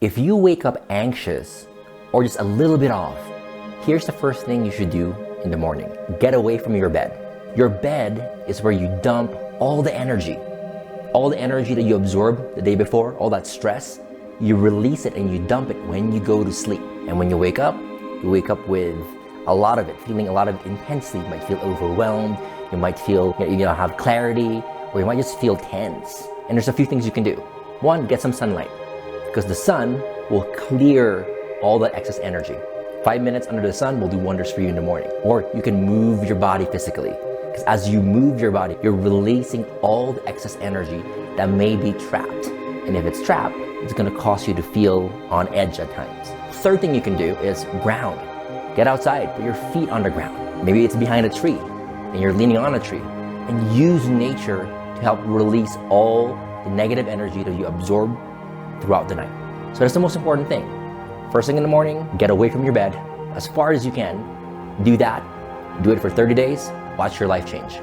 If you wake up anxious or just a little bit off, here's the first thing you should do in the morning. Get away from your bed. Your bed is where you dump all the energy that you absorb the day before, all that stress. You release it and you dump it when you go to sleep. And when you wake up with a lot of it, feeling a lot of it intensely. You might feel overwhelmed, you might feel, have clarity, or you might just feel tense. And there's a few things you can do. One, get some sunlight, because the sun will clear all that excess energy. 5 minutes under the sun will do wonders for you in the morning. Or you can move your body physically, because as you move your body, you're releasing all the excess energy that may be trapped. And if it's trapped, it's gonna cause you to feel on edge at times. Third thing you can do is ground. Get outside, put your feet on the ground. Maybe it's behind a tree and you're leaning on a tree, and use nature to help release all the negative energy that you absorb throughout the night. So that's the most important thing. First thing in the morning, get away from your bed as far as you can. Do that. Do it for 30 days. Watch your life change.